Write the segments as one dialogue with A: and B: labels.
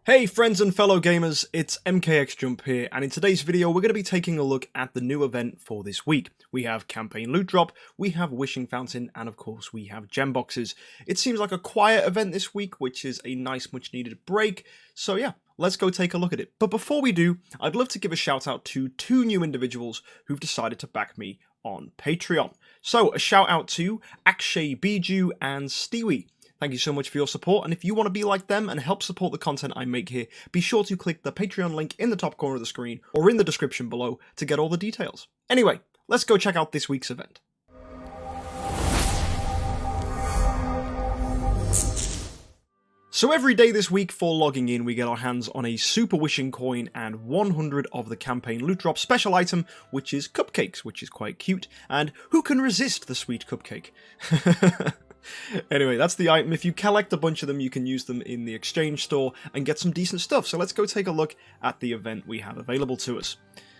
A: Hey friends and fellow gamers, it's MKxJUMP here, and in today's video we're going to be taking a look at the new event for this week. We have Campaign Loot Drop, we have Wishing Fountain, and of course we have Gemboxes. It seems like a quiet event this week, which is a nice much needed break, so yeah, let's go take a look at it. But before we do, I'd love to give a shout out to two new individuals who've decided to back me on Patreon. So a shout out to MKxJUMP and Stewie. Thank you so much for your support, and if you want to be like them and help support the content I make here, be sure to click the Patreon link in the top corner of the screen or in the description below to get all the details. Anyway, let's go check out this week's event. So every day this week for logging in, we get our hands on a Super Wishing Coin and 100 of the Campaign Loot Drop special item, which is Cupcakes, which is quite cute, and who can resist the sweet cupcake? Anyway, that's the item. If you collect a bunch of them, you can use them in the exchange store and get some decent stuff. So let's go take a look at the event we have available to us.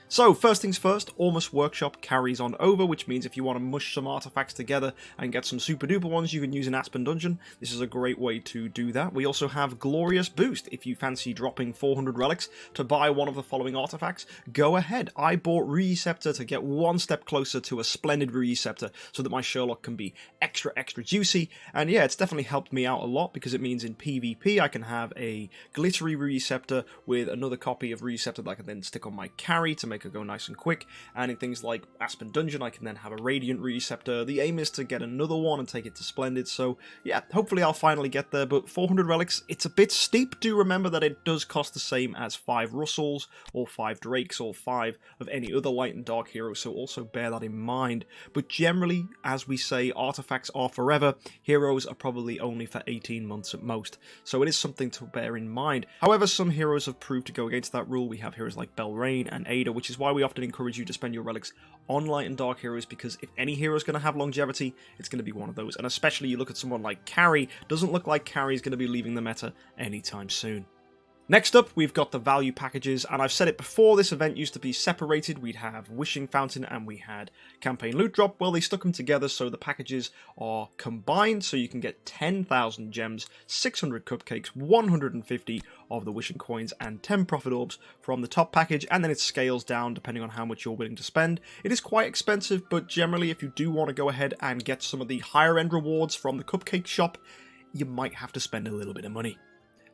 A: So, first things first, Almost Workshop carries on over, which means if you want to mush some artifacts together and get some super duper ones you can use in Aspen Dungeon, this is a great way to do that. We also have Glorious Boost. If you fancy dropping 400 relics to buy one of the following artifacts, go ahead. I bought Receptor to get one step closer to a splendid Receptor so that my Sherlock can be extra juicy, and yeah, it's definitely helped me out a lot because it means in PvP I can have a glittery Receptor with another copy of Receptor that I can then stick on my carry to make it go nice and quick, and in things like Aspen Dungeon I can then have a Radiant Receptor. The aim is to get another one and take it to Splendid, so yeah, hopefully I'll finally get there, but 400 relics, it's a bit steep. Do remember that it does cost the same as 5 Russels, or 5 Drakes, or 5 of any other light and dark hero, so also bear that in mind. But generally, as we say, artifacts are forever, heroes are probably only for 18 months at most, so it is something to bear in mind. However, some heroes have proved to go against that rule. We have heroes like Belrain and Ada, which is why we often encourage you to spend your relics on light and dark heroes, because if any hero is going to have longevity, it's going to be one of those. And especially you look at someone like Carry, doesn't look like Carry is going to be leaving the meta anytime soon. Next up, we've got the value packages, and I've said it before, this event used to be separated. We'd have Wishing Fountain and we had Campaign Loot Drop. Well, they stuck them together, so the packages are combined, so you can get 10,000 gems, 600 cupcakes, 150 of the Wishing Coins, and 10 Profit Orbs from the top package, and then it scales down depending on how much you're willing to spend. It is quite expensive, but generally if you do want to go ahead and get some of the higher end rewards from the Cupcake shop, you might have to spend a little bit of money.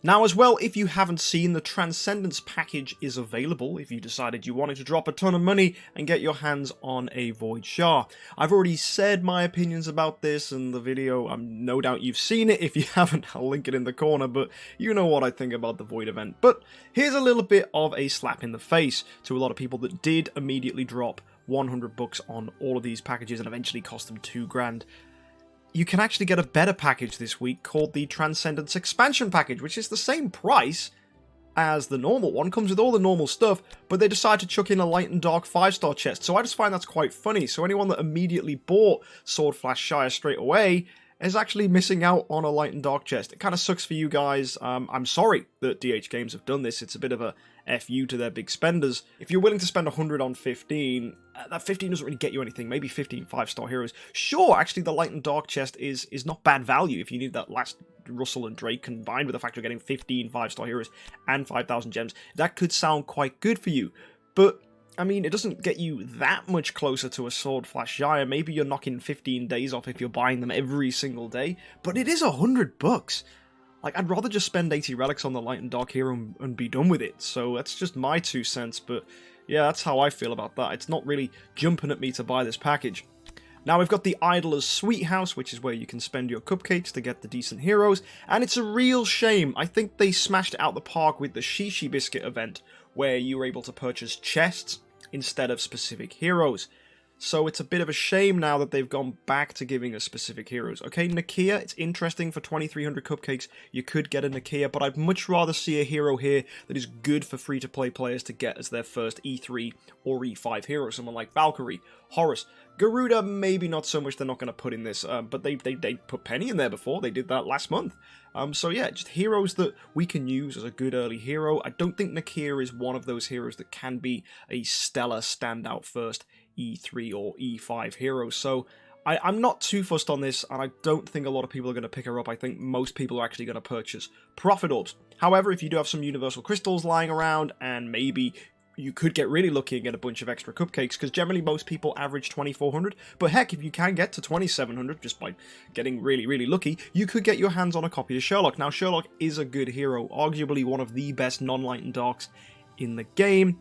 A: Now as well, if you haven't seen, the Transcendence package is available if you decided you wanted to drop a ton of money and get your hands on a Void Shard. I've already said my opinions about this in the video, no doubt you've seen it. If you haven't, I'll link it in the corner, but you know what I think about the Void event. But here's a little bit of a slap in the face to a lot of people that did immediately drop 100 bucks on all of these packages and eventually cost them 2 grand. You can actually get a better package this week called the Transcendence Expansion package, which is the same price as the normal one, comes with all the normal stuff, but they decide to chuck in a light and dark 5-star chest, so I just find that's quite funny. So anyone that immediately bought Sword Flash Shire straight away is actually missing out on a light and dark chest. It kind of sucks for you guys. I'm sorry that DH Games have done this. It's a bit of a FU to their big spenders. If you're willing to spend 100 on 15, that 15 doesn't really get you anything. Maybe 15 5-star heroes. Sure, actually the light and dark chest is not bad value if you need that last Russel and Drake combined with the fact you're getting 15 5-star heroes and 5,000 gems. That could sound quite good for you, but I mean, it doesn't get you that much closer to a Sword Flash Shire. Maybe you're knocking 15 days off if you're buying them every single day, but it is 100 bucks. Like, I'd rather just spend 80 relics on the light and dark hero and be done with it. So that's just my 2 cents, but yeah, that's how I feel about that. It's not really jumping at me to buy this package. Now we've got the Idler's Sweet House, which is where you can spend your cupcakes to get the decent heroes, and it's a real shame. I think they smashed it out the park with the Shishi Biscuit event, where you were able to purchase chests instead of specific heroes. So it's a bit of a shame now that they've gone back to giving us specific heroes. Okay, Nakia, it's interesting for 2,300 cupcakes, you could get a Nakia, but I'd much rather see a hero here that is good for free-to-play players to get as their first E3 or E5 hero. Someone like Valkyrie, Horus, Garuda, maybe not so much, they're not going to put in this, but they put Penny in there before, they did that last month. So yeah, just heroes that we can use as a good early hero. I don't think Nakia is one of those heroes that can be a stellar standout first E3 or E5 hero, so I'm not too fussed on this, and I don't think a lot of people are going to pick her up. I think most people are actually going to purchase Prophet Orbs. However, if you do have some Universal Crystals lying around, and maybe you could get really lucky and get a bunch of extra Cupcakes, because generally most people average 2,400, but heck, if you can get to 2,700 just by getting really, really lucky, you could get your hands on a copy of Sherlock. Now, Sherlock is a good hero, arguably one of the best non-light and darks in the game.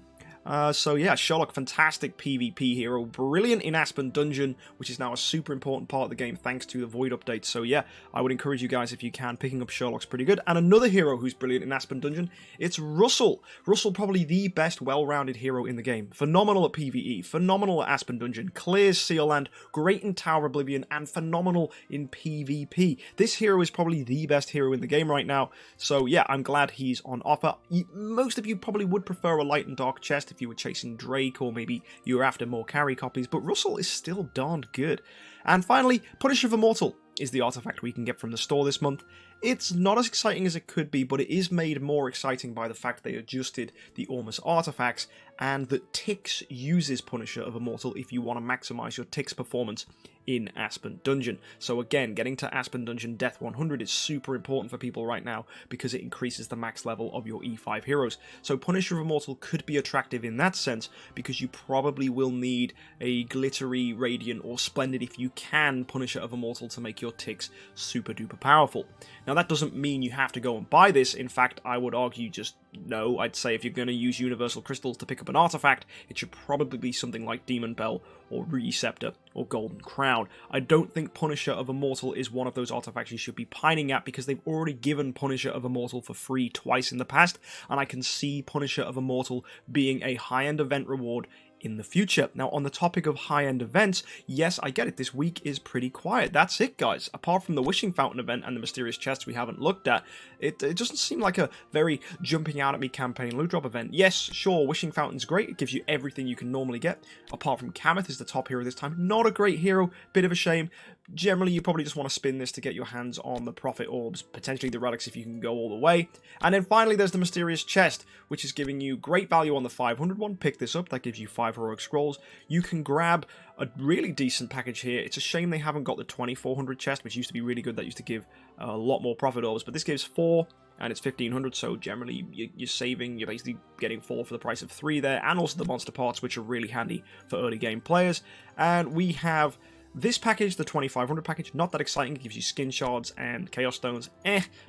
A: So yeah, Sherlock, fantastic PvP hero, brilliant in Aspen Dungeon, which is now a super important part of the game thanks to the Void update. So yeah, I would encourage you guys, if you can, picking up Sherlock's pretty good. And another hero who's brilliant in Aspen Dungeon, it's Russel. Russel, probably the best well-rounded hero in the game. Phenomenal at PvE, phenomenal at Aspen Dungeon, clears Seal Land, great in Tower of Oblivion, and phenomenal in PvP. This hero is probably the best hero in the game right now. So yeah, I'm glad he's on offer. Most of you probably would prefer a light and dark chest if you were chasing Drake, or maybe you were after more carry copies, but Russel is still darned good. And finally, Punisher of Immortal is the artifact we can get from the store this month. It's not as exciting as it could be, but it is made more exciting by the fact they adjusted the Ormus artifacts, and that Tix uses Punisher of Immortal if you want to maximize your Tix performance in Aspen Dungeon. So again, getting to Aspen Dungeon Death 100 is super important for people right now because it increases the max level of your E5 heroes. So Punisher of Immortal could be attractive in that sense because you probably will need a glittery, radiant, or splendid, if you can, Punisher of Immortal to make your Tix super duper powerful. Now that doesn't mean you have to go and buy this. In fact, I would argue just no. I'd say if you're going to use Universal Crystals to pick up an artifact, it should probably be something like Demon Bell or Ruby Scepter or Golden Crown. I don't think Punisher of Immortal is one of those artifacts you should be pining at because they've already given Punisher of Immortal for free twice in the past, and I can see Punisher of Immortal being a high-end event reward in the future. Now, on the topic of high-end events, yes, I get it, this week is pretty quiet. That's it, guys. Apart from the Wishing Fountain event and the mysterious chests we haven't looked at, it doesn't seem like a very jumping out at me campaign loot drop event. Yes, sure, Wishing Fountain's great. It gives you everything you can normally get. Apart from Kameth is the top hero this time. Not a great hero, bit of a shame. Generally, you probably just want to spin this to get your hands on the Prophet Orbs, potentially the relics if you can go all the way. And then finally, there's the mysterious chest, which is giving you great value on the 500 one. Pick this up, that gives you 5 heroic scrolls. You can grab a really decent package here. It's a shame they haven't got the 2400 chest, which used to be really good. That used to give a lot more Prophet Orbs, but this gives 4, and it's 1500, so generally you're saving, you're basically getting 4 for the price of 3 there, and also the monster parts, which are really handy for early game players. And we have this package, the 2500 package, not that exciting. It gives you skin shards and chaos stones.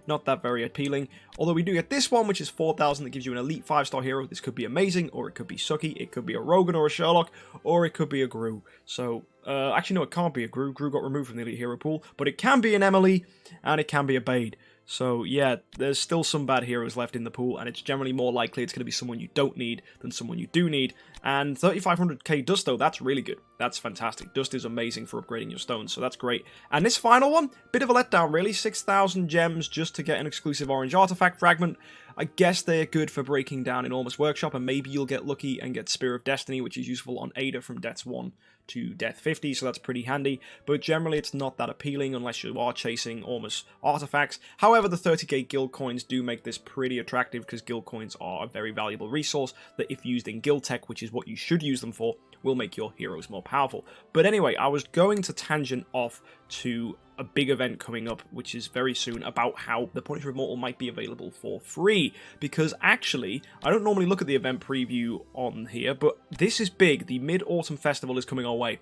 A: Not that very appealing. Although we do get this one, which is 4000, that gives you an elite 5-star hero. This could be amazing, or it could be sucky. It could be a Rogan or a Sherlock, or it could be a Gru. So, actually no, it can't be a Gru. Gru got removed from the elite hero pool, but it can be an Emily, and it can be a Bade. So yeah, there's still some bad heroes left in the pool, and it's generally more likely it's going to be someone you don't need than someone you do need. And 3500k dust, though, that's really good. That's fantastic. Dust is amazing for upgrading your stones, so that's great. And this final one, bit of a letdown really. 6,000 gems just to get an exclusive orange artifact fragment. I guess they're good for breaking down Enormous Workshop, and maybe you'll get lucky and get Spear of Destiny, which is useful on Ada from Deaths 1 to Death 50, so that's pretty handy, but generally it's not that appealing unless you are chasing Ormus artifacts. However, the 30k guild coins do make this pretty attractive because guild coins are a very valuable resource that, if used in guild tech, which is what you should use them for, will make your heroes more powerful. But anyway, I was going to tangent off to a big event coming up, which is very soon, about how the Punisher of Immortal might be available for free, because actually, I don't normally look at the event preview on here, but this is big. The MidAutumn Festival is coming our way.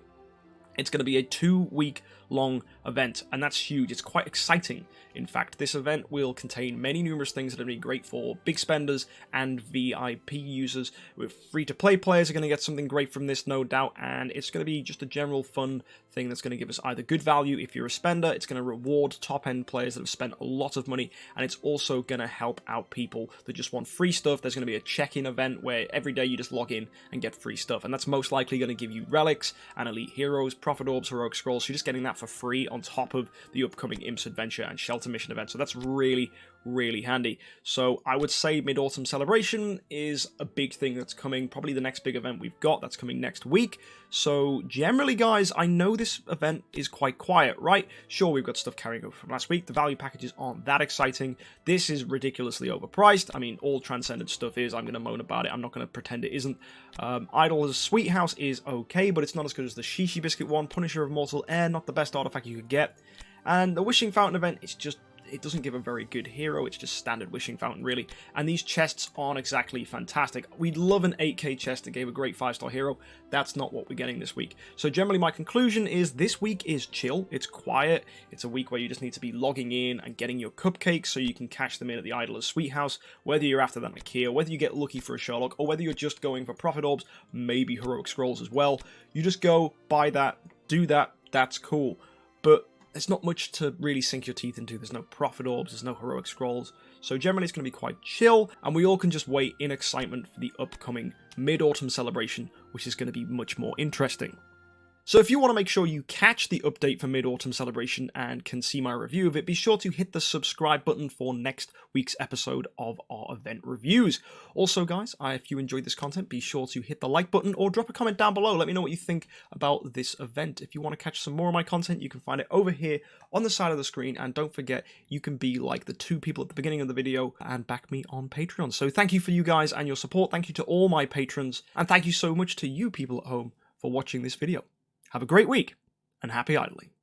A: It's going to be a 2-week long event, and that's huge. It's quite exciting. In fact, this event will contain many numerous things that are going to be great for big spenders and VIP users. With free-to-play players are going to get something great from this, no doubt, and it's going to be just a general fun thing that's going to give us either good value if you're a spender, it's going to reward top-end players that have spent a lot of money, and it's also going to help out people that just want free stuff. There's going to be a check-in event where every day you just log in and get free stuff, and that's most likely going to give you relics and elite heroes, Prophet Orbs, heroic scrolls, so you're just getting that for free on top of the upcoming Imps Adventure and Shelter Mission event. So that's really, really handy. So I would say Mid-Autumn Celebration is a big thing that's coming, probably the next big event we've got that's coming next week. So generally, guys, I know this event is quite quiet, right? Sure, we've got stuff carrying over from last week. The value packages aren't that exciting. This is ridiculously overpriced. I mean, all Transcendence stuff is. I'm going to moan about it. I'm not going to pretend it isn't. Idol's Sweet House is okay, but it's not as good as the Shishi Biscuit one. Punisher of Immortal, not the best artifact you could get. And the Wishing Fountain event, it doesn't give a very good hero, it's just standard Wishing Fountain, really. And these chests aren't exactly fantastic. We'd love an 8k chest that gave a great 5-star hero. That's not what we're getting this week. So generally, my conclusion is this week is chill, it's quiet, it's a week where you just need to be logging in and getting your cupcakes so you can cash them in at the Idler's Sweet House, whether you're after that Nakia, whether you get lucky for a Sherlock, or whether you're just going for Prophet Orbs, maybe Heroic Scrolls as well. You just go, buy that, do that, that's cool. But there's not much to really sink your teeth into. There's no Prophet Orbs, there's no Heroic Scrolls. So generally it's going to be quite chill, and we all can just wait in excitement for the upcoming Mid-Autumn Celebration, which is going to be much more interesting. So if you want to make sure you catch the update for Mid-Autumn Celebration and can see my review of it, be sure to hit the subscribe button for next week's episode of our event reviews. Also, guys, if you enjoyed this content, be sure to hit the like button or drop a comment down below. Let me know what you think about this event. If you want to catch some more of my content, you can find it over here on the side of the screen. And don't forget, you can be like the 2 people at the beginning of the video and back me on Patreon. So thank you for you guys and your support. Thank you to all my patrons. And thank you so much to you people at home for watching this video. Have a great week, and happy idling.